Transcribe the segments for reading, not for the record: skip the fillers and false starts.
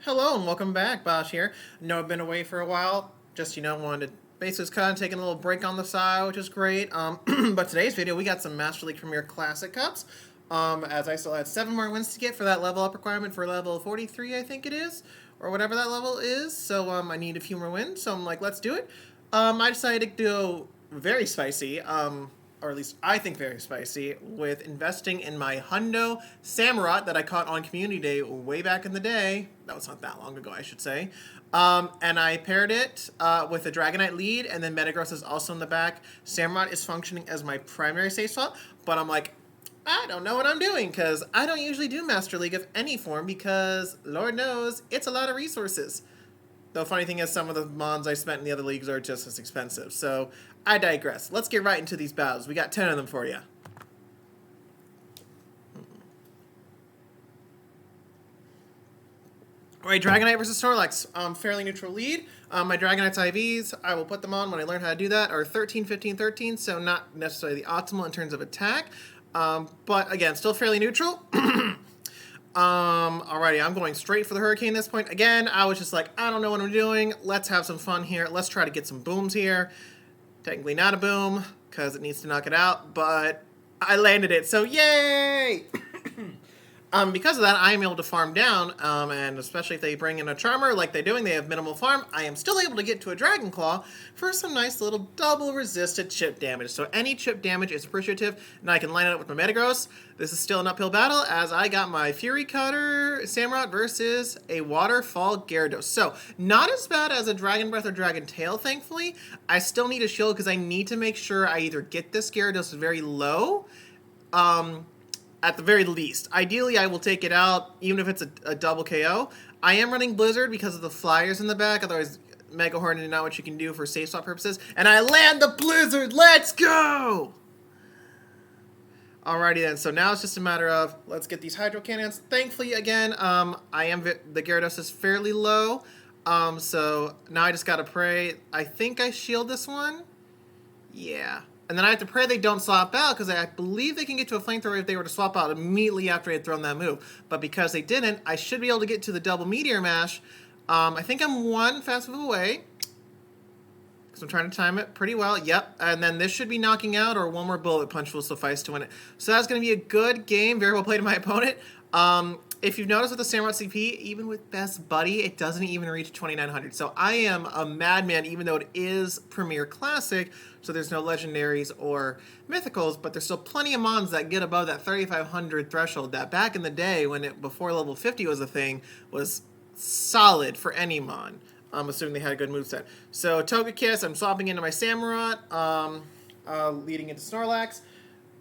Hello and welcome back, Bosh here. I know I've been away for a while, just, wanted to basically kind of taking a little break on the side, which is great. But today's video, we got some Master League Premier Classic Cups, as I still had 7 more wins to get for that level up requirement for level 43, I think it is, or whatever that level is, so I need a few more wins, so I'm like, let's do it. I decided to go very spicy, or at least I think very spicy, with investing in my Hundo Samurott that I caught on Community Day way back in the day. That was not that long ago, I should say. And I paired it with a Dragonite lead, and then Metagross is also in the back. Samurott is functioning as my primary safe swap, but I'm like, I don't know what I'm doing, because I don't usually do Master League of any form, because Lord knows, it's a lot of resources. The funny thing is, some of the mons I spent in the other leagues are just as expensive. So, I digress. Let's get right into these battles. We got 10 of them for you. Alright, Dragonite versus Snorlax. Fairly neutral lead. My Dragonite's IVs, I will put them on when I learn how to do that, are 13, 15, 13, so not necessarily the optimal in terms of attack. But again, still fairly neutral. Alrighty, I'm going straight for the Hurricane at this point. Again, I was just like, I don't know what I'm doing. Let's have some fun here. Let's try to get some booms here. Technically not a boom, because it needs to knock it out, but I landed it, so yay! Because of that, I am able to farm down, and especially if they bring in a Charmer like they're doing, they have minimal farm, I am still able to get to a Dragon Claw for some nice little double resisted chip damage. So any chip damage is appreciative, and I can line it up with my Metagross. This is still an uphill battle, as I got my Fury Cutter Samurott versus a Waterfall Gyarados. So, not as bad as a Dragon Breath or Dragon Tail, thankfully. I still need a shield, because I need to make sure I either get this Gyarados very low, at the very least. Ideally, I will take it out, even if it's a double KO. I am running Blizzard because of the flyers in the back, otherwise Mega Horn is not what you can do for safe swap purposes. And I land the Blizzard! Let's go! Alrighty then, so now it's just a matter of, let's get these Hydro Cannons. Thankfully, again, the Gyarados is fairly low, so now I just gotta pray. I think I shield this one? Yeah. And then I have to pray they don't swap out, because I believe they can get to a flamethrower if they were to swap out immediately after I had thrown that move. But because they didn't, I should be able to get to the double Meteor Mash. I think I'm one fast move away, because I'm trying to time it pretty well. Yep. And then this should be knocking out, or one more Bullet Punch will suffice to win it. So that's going to be a good game. Very well played to my opponent. If you've noticed with the Samurott CP, even with Best Buddy, it doesn't even reach 2,900. So I am a madman, even though it is Premier Classic, so there's no Legendaries or Mythicals, but there's still plenty of mons that get above that 3,500 threshold that back in the day, before level 50 was a thing, was solid for any mon. I'm assuming they had a good moveset. So Togekiss, I'm swapping into my Samurott, leading into Snorlax.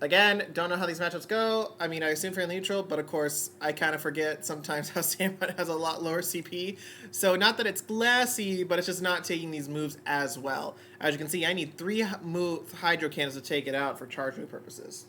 Again, don't know how these matchups go. I mean, I assume fairly neutral, but of course, I kind of forget sometimes how Samurott has a lot lower CP. So not that it's glassy, but it's just not taking these moves as well. As you can see, I need 3 Hydro Cannons to take it out for charge move purposes.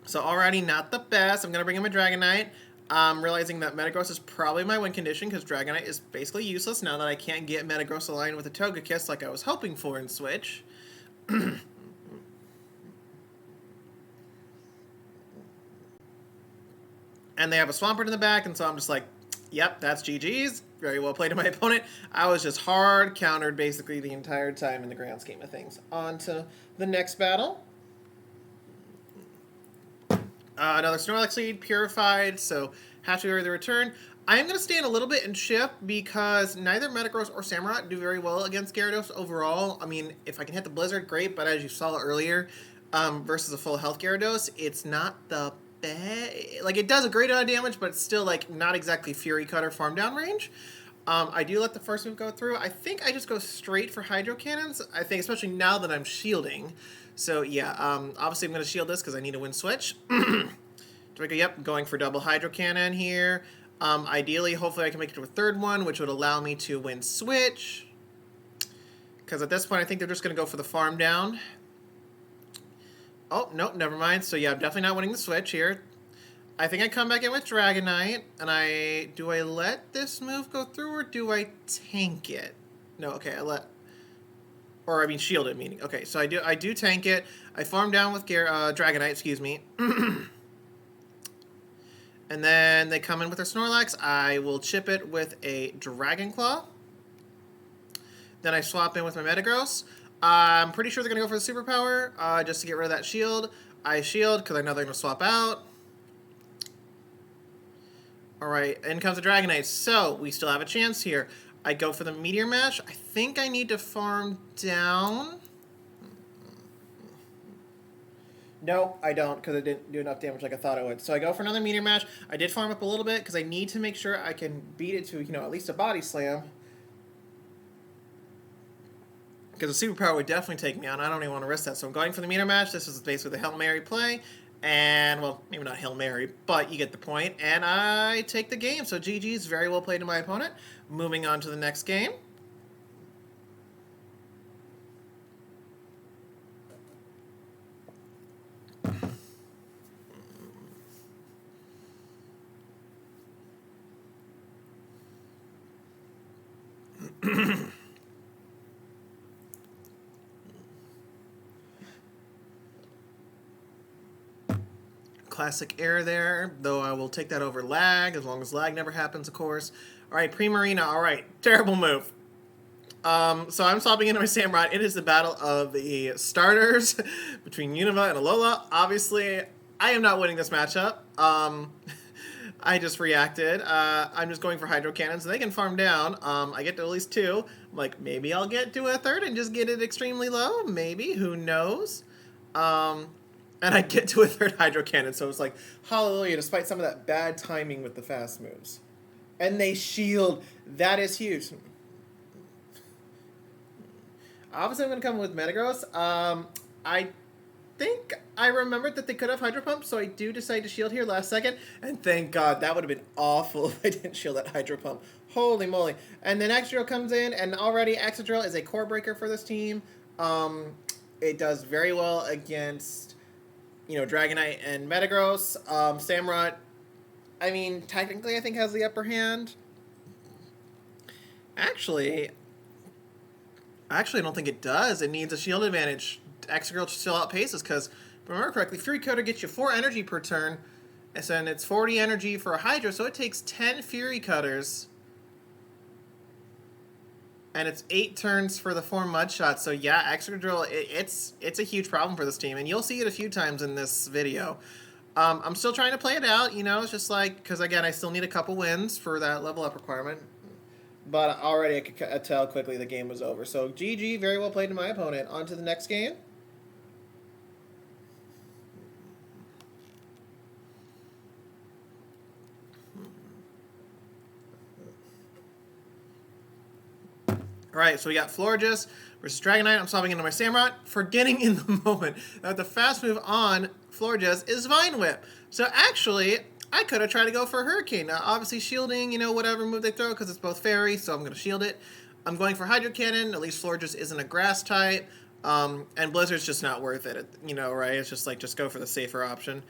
So already not the best. I'm going to bring in my Dragonite. I'm realizing that Metagross is probably my win condition, because Dragonite is basically useless now that I can't get Metagross aligned with a Togekiss like I was hoping for in Switch. And they have a Swampert in the back, and so I'm just like, yep, that's GG's. Very well played to my opponent. I was just hard countered basically the entire time in the grand scheme of things. On to the next battle. Another Snorlax lead, Purified, so have to be ready to return. I am going to stand a little bit in shift, because neither Metagross or Samurott do very well against Gyarados overall. I mean, if I can hit the Blizzard, great, but as you saw earlier, versus a full health Gyarados, it's not the bad. Like, it does a great amount of damage, but it's still, like, not exactly Fury Cutter farm down range. I do let the first move go through. I think I just go straight for Hydro Cannons. I think, especially now that I'm shielding. So, yeah, obviously I'm going to shield this because I need a win switch. Yep, going for double Hydro Cannon here. Ideally, hopefully I can make it to a third one, which would allow me to win switch. Because at this point, I think they're just going to go for the farm down. Oh, no, never mind. So, yeah, I'm definitely not winning the switch here. I think I come back in with Dragonite, and do I let this move go through, or do I tank it? No, okay, shield it, meaning. Okay, so I do tank it. I farm down with Dragonite, excuse me. And then they come in with their Snorlax. I will chip it with a Dragon Claw. Then I swap in with my Metagross. I'm pretty sure they're going to go for the Superpower just to get rid of that shield. I shield because I know they're going to swap out. Alright, in comes the Dragonite. So, we still have a chance here. I go for the Meteor Mash. I think I need to farm down. No, I don't, because I didn't do enough damage like I thought I would. So I go for another Meteor Mash. I did farm up a little bit, because I need to make sure I can beat it to, at least a Body Slam. Because the Superpower would definitely take me on. I don't even want to risk that. So I'm going for the Meteor Mash. This is basically the Hail Mary play. And, well, maybe not Hail Mary, but you get the point. And I take the game. So GG's very well played to my opponent. Moving on to the next game. Classic error there, though I will take that over lag, as long as lag never happens, of course. Alright, Primarina, alright, terrible move. So I'm swapping into my Samurott. It is the battle of the starters between Unova and Alola. Obviously, I am not winning this matchup. I just reacted. I'm just going for Hydro Cannon, so they can farm down. I get to at least 2. I'm like, maybe I'll get to a 3rd and just get it extremely low. Maybe, who knows? And I get to a 3rd Hydro Cannon, so it's like, hallelujah, despite some of that bad timing with the fast moves. And they shield. That is huge. Obviously, I'm going to come with Metagross. I think I remembered that they could have Hydro Pump, so I do decide to shield here last second. And thank God, that would have been awful if I didn't shield that Hydro Pump. Holy moly. And then Excadrill comes in, and already Excadrill is a core breaker for this team. It does very well against, Dragonite and Metagross. Samurott, I mean, technically I think has the upper hand. Actually, I don't think it does. It needs a shield advantage. Excadrill still outpaces, because, if I remember correctly, Fury Coater gets you 4 energy per turn, and then it's 40 energy for a Hydro, so it takes 10 Fury Cutters. And it's 8 turns for the 4 Mud Shots. So yeah, Excadrill, it's a huge problem for this team. And you'll see it a few times in this video. I'm still trying to play it out, It's just like, because again, I still need a couple wins for that level up requirement. But already I could tell quickly the game was over. So GG, very well played to my opponent. On to the next game. Alright, so we got Florges versus Dragonite. I'm swapping into my Samurott, forgetting in the moment that the fast move on Florges is Vine Whip. So actually, I could have tried to go for a Hurricane. Now, obviously shielding, whatever move they throw, because it's both fairy, so I'm going to shield it. I'm going for Hydro Cannon. At least Florges isn't a grass type. And Blizzard's just not worth it, right? It's just like, just go for the safer option.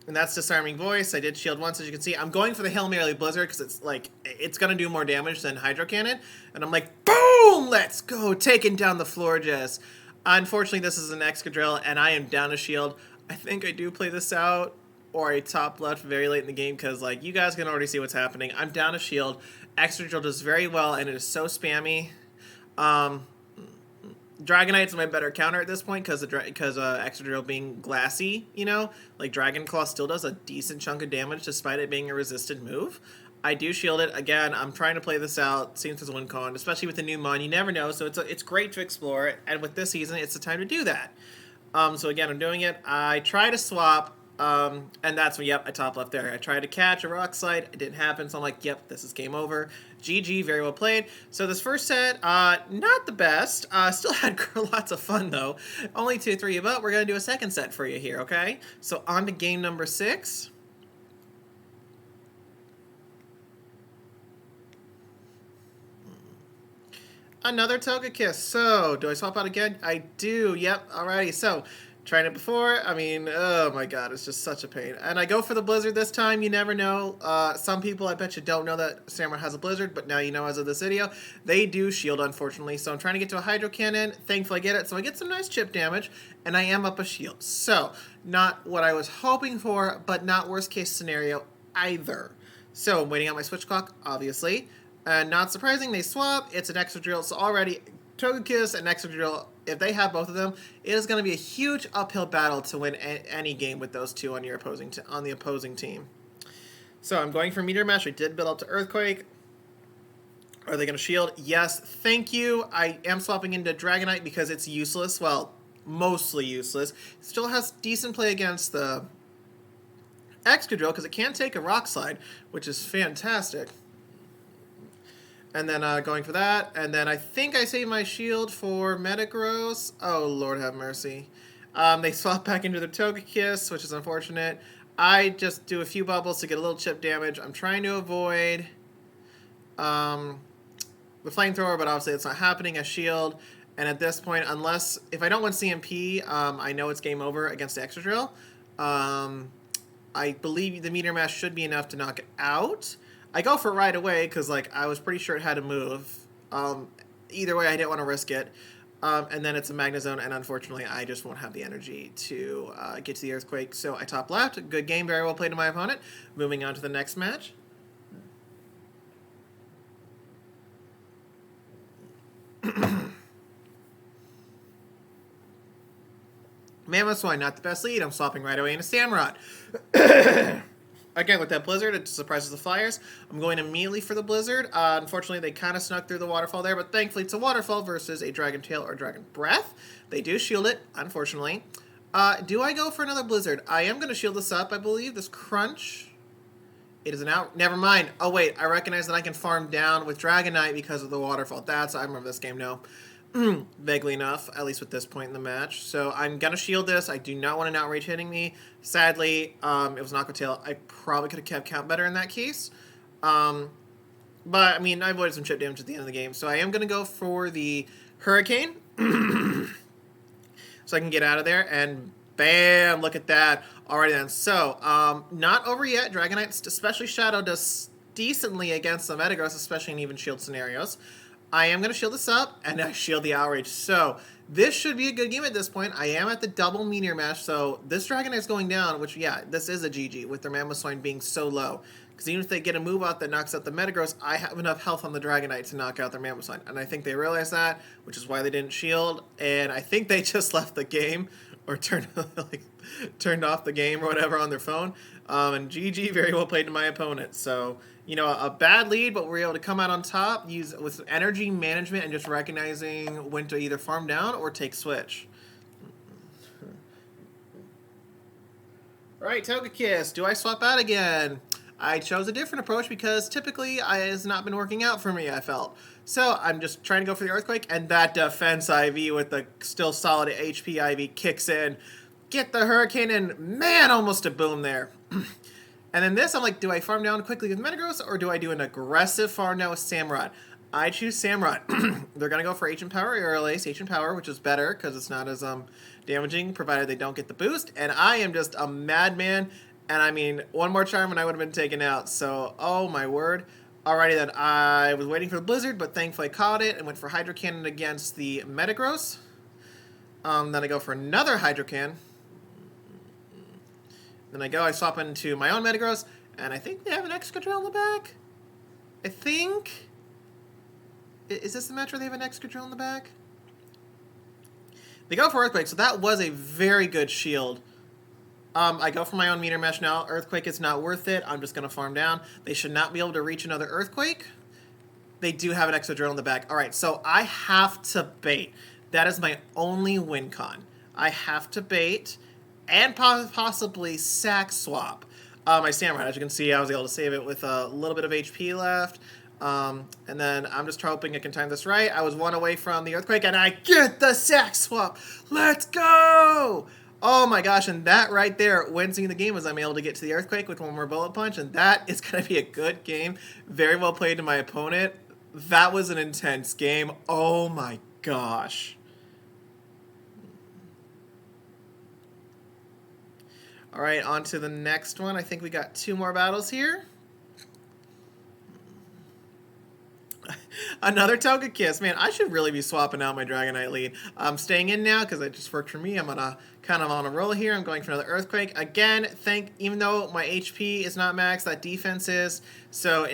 And that's Disarming Voice. I did shield once, as you can see. I'm going for the Hail Mary Blizzard because it's like, it's going to do more damage than Hydro Cannon. And I'm like, boom! Let's go! Taking down the Florges. Unfortunately, this is an Excadrill, and I am down a shield. I think I do play this out, or I top left very late in the game, because like, you guys can already see what's happening. I'm down a shield. Excadrill does very well, and it is so spammy. Dragonite's my better counter at this point, because Excadrill being glassy, like Dragon Claw still does a decent chunk of damage despite it being a resisted move. I do shield it. Again, I'm trying to play this out, seeing if there's a win con, especially with the new mon. You never know, so it's great to explore it, and with this season, it's the time to do that. So again, I'm doing it. I try to swap, and that's when, yep, I top left there. I tried to catch a Rock Slide. It didn't happen, so I'm like, yep, this is game over. GG, very well played. So this first set, not the best. Still had lots of fun, though. Only 2-3, but we're going to do a second set for you here, okay? So on to game number 6. Another Togekiss. So, do I swap out again? I do. Yep. Alrighty. So, Tried it before. I mean, oh my god, it's just such a pain. And I go for the blizzard this time. You never know. Some people, I bet you, don't know that Samurott has a blizzard, but now you know as of this video. They do shield, unfortunately. So I'm trying to get to a hydro cannon. Thankfully, I get it. So I get some nice chip damage, and I am up a shield. So not what I was hoping for, but not worst case scenario either. So I'm waiting on my switch clock, obviously. And not surprising, they swap. It's an extra drill. So already, Togekiss and Excadrill, if they have both of them, it is going to be a huge uphill battle to win any game with those two on your on the opposing team. So I'm going for Meteor Mash. I did build up to Earthquake. Are they going to shield? Yes, thank you. I am swapping into Dragonite because it's useless. Well, mostly useless. It still has decent play against the Excadrill because it can take a Rock Slide, which is fantastic. And then going for that. And then I think I saved my shield for Metagross. Oh, Lord have mercy. They swap back into the Togekiss, which is unfortunate. I just do a few bubbles to get a little chip damage. I'm trying to avoid the Flamethrower, but obviously it's not happening. A shield. And at this point, if I don't win CMP, I know it's game over against the Excadrill. I believe the Meteor Mash should be enough to knock it out. I go for it right away because I was pretty sure it had to move. Either way, I didn't want to risk it. And then it's a Magnezone, and unfortunately, I just won't have the energy to get to the Earthquake. So I top left. Good game, very well played to my opponent. Moving on to the next match. Mammothswine, not the best lead. I'm swapping right away into Samurott. Again, with that Blizzard, it surprises the Flyers. I'm going immediately for the Blizzard. Unfortunately, they kind of snuck through the Waterfall there, but thankfully it's a Waterfall versus a Dragon Tail or Dragon Breath. They do shield it, unfortunately. Do I go for another Blizzard? I am going to shield this up, I believe. This Crunch. It is an out. Never mind. Oh, wait. I recognize that I can farm down with Dragonite because of the Waterfall. I remember this game now. Vaguely enough, at least with this point in the match. So I'm going to shield this. I do not want an outrage hitting me. Sadly, it was an Aqua Tail. I probably could have kept count better in that case. But, I mean, I avoided some chip damage at the end of the game. So I am going to go for the Hurricane. So I can get out of there. And bam, look at that. Alrighty then. So, not over yet. Dragonite, especially Shadow, does decently against the Metagross, especially in even shield scenarios. I am going to shield this up, and I shield the Outrage. So, this should be a good game at this point. I am at the double Meteor Mash, so this Dragonite's going down, which, yeah, this is a GG, with their Mammothswine being so low. Because even if they get a move out that knocks out the Metagross, I have enough health on the Dragonite to knock out their Mammothswine. And I think they realize that, which is why they didn't shield, and I think they just left the game, or turned off the game or whatever on their phone. And GG, very well played to my opponent. So, you know, a bad lead, but we're able to come out on top, use with energy management and just recognizing when to either farm down or take switch. All right, Togekiss, do I swap out again? I chose a different approach because typically it has not been working out for me, I felt. So I'm just trying to go for the Earthquake, and that defense IV with the still solid HP IV kicks in. Get the Hurricane, and man, almost a boom there. And then this, I'm like, do I farm down quickly with Metagross, or do I do an aggressive farm down with Samurott? I choose Samurott. They're going to go for Ancient Power early, Ancient Power, which is better because it's not as damaging, provided they don't get the boost. And I am just a madman. And I mean, one more charm and I would have been taken out. So, oh my word. Alrighty then, I was waiting for the Blizzard, but thankfully I caught it and went for Hydro Cannon against the Metagross. Then I go for another Hydro Cannon. Then I swap into my own Metagross, and I think they have an Excadrill in the back. I think. Is this the match where they have an Excadrill in the back? They go for Earthquake, so that was a very good shield. I go for my own Meteor Mash now. Earthquake is not worth it. I'm just going to farm down. They should not be able to reach another Earthquake. They do have an Excadrill in the back. All right, so I have to bait. That is my only win con. I have to bait and possibly sack swap my Samurott. As you can see, I was able to save it with a little bit of HP left. And then I'm just hoping I can time this right. I was one away from the Earthquake, and I get the sack swap. Let's go! Oh my gosh, and that right there wins me the game as I'm able to get to the Earthquake with one more Bullet Punch, and that is going to be a good game. Very well played to my opponent. That was an intense game. Oh my gosh. All right, on to the next one. I think we got 2 more battles here. Another Togekiss. Man, I should really be swapping out my Dragonite lead. I'm staying in now because it just worked for me. I'm kind of on a roll here. I'm going for another Earthquake. Again, even though my HP is not max, that defense is. So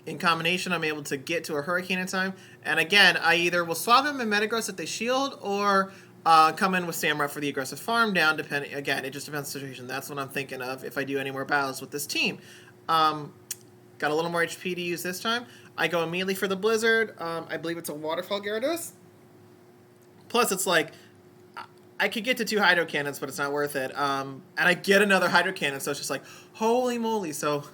in combination, I'm able to get to a Hurricane in time. And again, I either will swap in my Metagross if they shield, or come in with Samurott for the aggressive farm down, depending. Again, it just depends on the situation. That's what I'm thinking of if I do any more battles with this team. Got a little more HP to use this time. I go immediately for the Blizzard. I believe it's a Waterfall Gyarados. Plus, it's like, I could get to 2 Hydro Cannons, but it's not worth it. And I get another Hydro Cannon, so it's just like, holy moly. So,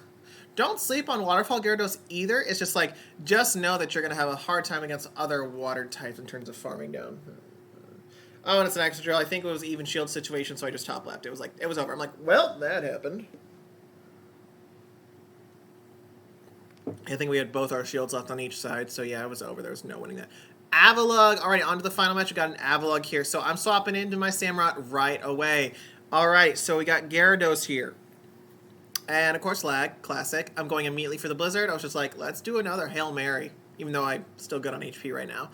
don't sleep on Waterfall Gyarados either. It's just like, just know that you're going to have a hard time against other water types in terms of farming down. Oh, and it's an extra drill. I think it was even shield situation, so I just top left. It was over. I'm like, well, that happened. I think we had both our shields left on each side, so yeah, it was over. There was no winning that. Avalugg. All right, on to the final match. We got an Avalugg here, so I'm swapping into my Samurott right away. All right, so we got Gyarados here. And, of course, lag. Classic. I'm going immediately for the Blizzard. I was just like, let's do another Hail Mary, even though I'm still good on HP right now.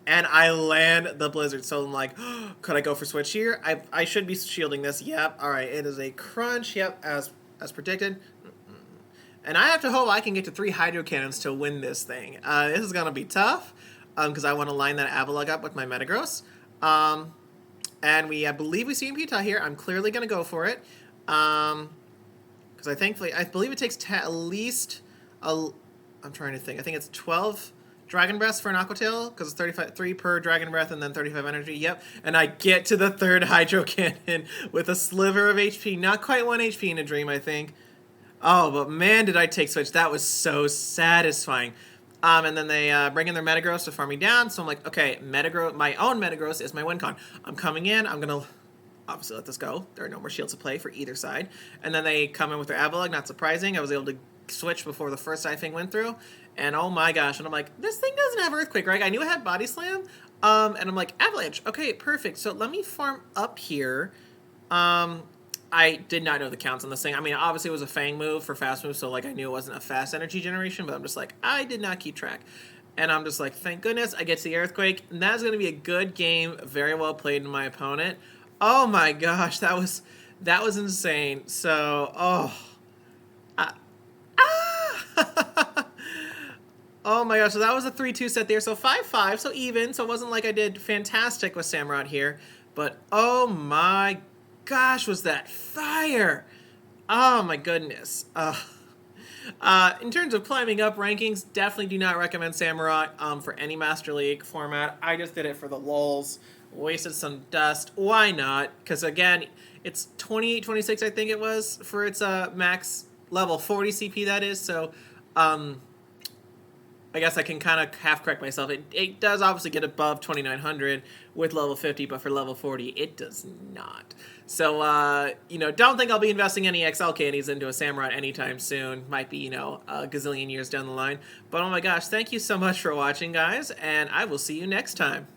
And I land the Blizzard, so I'm like, oh, could I go for Switch here? I should be shielding this. Yep. All right, it is a Crunch. Yep, as predicted. And I have to hope I can get to 3 Hydro Cannons to win this thing. This is going to be tough because I want to line that Avalugg up with my Metagross. And I believe we see Pita here. I'm clearly going to go for it. Because I believe it takes at least, I'm trying to think. I think it's 12 Dragon Breaths for an Aqua Tail because it's 3 per Dragon Breath and then 35 energy. Yep. And I get to the 3rd Hydro Cannon with a sliver of HP. Not quite 1 HP in a dream, I think. Oh, but man, did I take Switch. That was so satisfying. And then they bring in their Metagross to farm me down. So I'm like, okay, my own Metagross is my win con. I'm coming in. I'm going to obviously let this go. There are no more shields to play for either side. And then they come in with their Avalugg. Not surprising. I was able to switch before the first Eye Thing went through. And oh my gosh. And I'm like, this thing doesn't have Earthquake, right? I knew it had Body Slam. And I'm like, Avalanche. Okay, perfect. So let me farm up here. I did not know the counts on this thing. I mean, obviously it was a Fang move for fast move, so like I knew it wasn't a fast energy generation, but I'm just like, I did not keep track. And I'm just like, thank goodness I get to the Earthquake. And that's going to be a good game, very well played in my opponent. Oh my gosh, that was insane. So, oh my gosh, so that was a 3-2 set there. So 5-5, so even. So it wasn't like I did fantastic with Samurott here. But oh my gosh, was that fire! Oh my goodness. In terms of climbing up rankings, definitely do not recommend Samurott for any Master League format. I just did it for the lulz. Wasted some dust. Why not? Because again, it's 28, 26 I think it was for its max level 40 CP that is. So I guess I can kind of half-correct myself. It does obviously get above 2,900 with level 50, but for level 40, it does not. So, don't think I'll be investing any XL candies into a Samurott anytime soon. Might be, a gazillion years down the line. But oh my gosh, thank you so much for watching, guys, and I will see you next time.